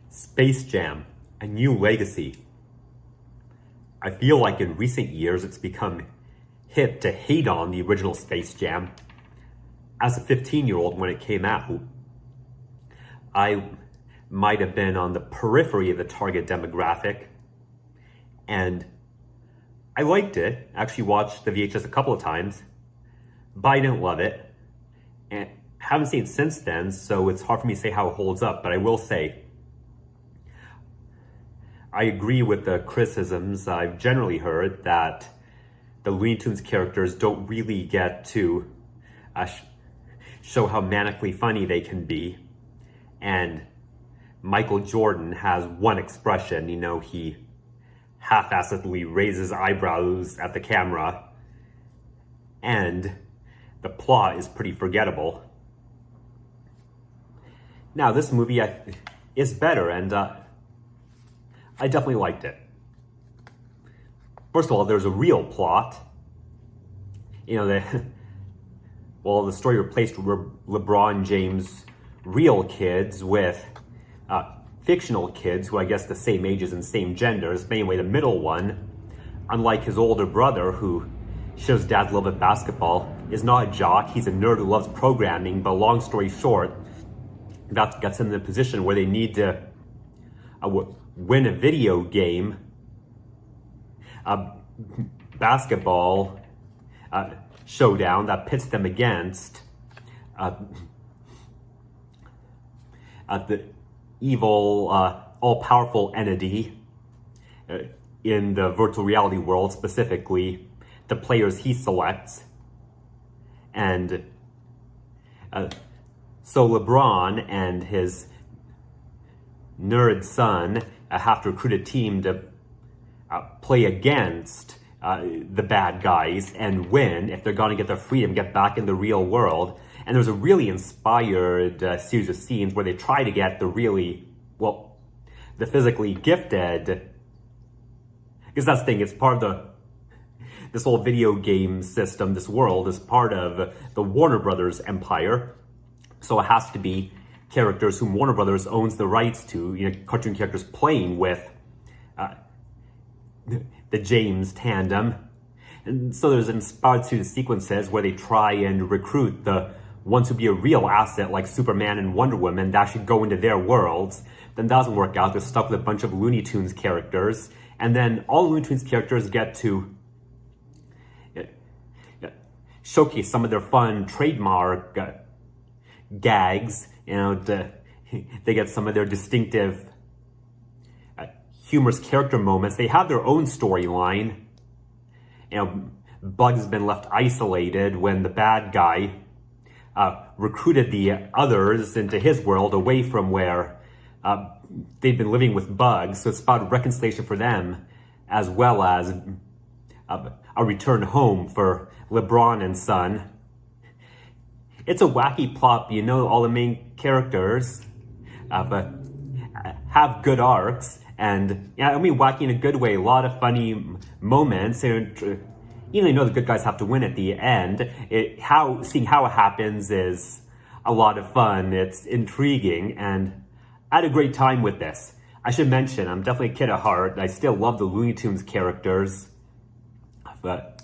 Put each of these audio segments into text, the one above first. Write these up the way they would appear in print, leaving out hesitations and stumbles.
Space Jam, a new legacy. I feel like in recent years it's become hip to hate on the original Space Jam. As a 15-year-old when it came out, I might have been on the periphery of the target demographic, and I liked it. I actually watched the VHS a couple of times, but I didn't love it, and haven't seen it since then, so it's hard for me to say how it holds up. But I will say, I agree with the criticisms I've generally heard that the Looney Tunes characters don't really get to show how manically funny they can be. And Michael Jordan has one expression, he half-assedly raises eyebrows at the camera, and the plot is pretty forgettable. Now, this movie is better, and I definitely liked it. First of all, there's a real plot. The story replaced LeBron James' real kids with fictional kids who I guess the same ages and same genders. But anyway, the middle one, unlike his older brother who shows dad's love of basketball, is not a jock. He's a nerd who loves programming, but long story short, that gets them in a position where they need to win a video game, basketball showdown that pits them against the evil, all-powerful entity in the virtual reality world, specifically the players he selects. And so LeBron and his nerd son have to recruit a team to play against the bad guys and win if they're going to get their freedom, get back in the real world. And there's a really inspired series of scenes where they try to get the physically gifted, because that's the thing, it's part of this whole video game system, this world is part of the Warner Brothers empire. So it has to be characters whom Warner Brothers owns the rights to, cartoon characters playing with the James tandem. And so there's inspired series of sequences where they try and recruit the ones who be a real asset like Superman and Wonder Woman to actually go into their worlds. Then that doesn't work out. They're stuck with a bunch of Looney Tunes characters. And then all Looney Tunes characters get to showcase some of their fun trademark gags. They get some of their distinctive humorous character moments. They have their own storyline. Bug's been left isolated when the bad guy recruited the others into his world away from where they've been living with Bug. So it's about reconciliation for them, as well as a return home for LeBron and son. It's a wacky plot, but all the main characters have good arcs, and wacky in a good way. A lot of funny moments, and the good guys have to win at the end. Seeing how it happens is a lot of fun. It's intriguing, and I had a great time with this. I should mention, I'm definitely a kid at heart. I still love the Looney Tunes characters, but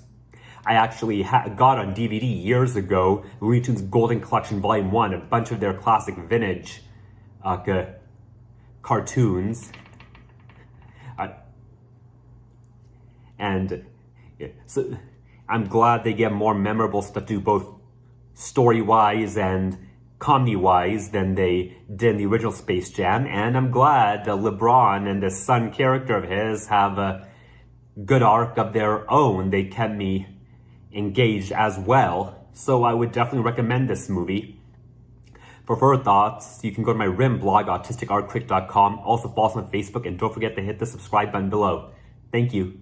I actually got on DVD years ago, Looney Tunes Golden Collection Volume 1, a bunch of their classic vintage cartoons. So I'm glad they get more memorable stuff to do, both story-wise and comedy-wise, than they did in the original Space Jam. And I'm glad that LeBron and the son character of his have a good arc of their own. They kept me engaged as well. So I would definitely recommend this movie. For further thoughts, you can go to my RIM blog, autistic.artcritic.com. Also follow us on Facebook, and don't forget to hit the subscribe button below. Thank you.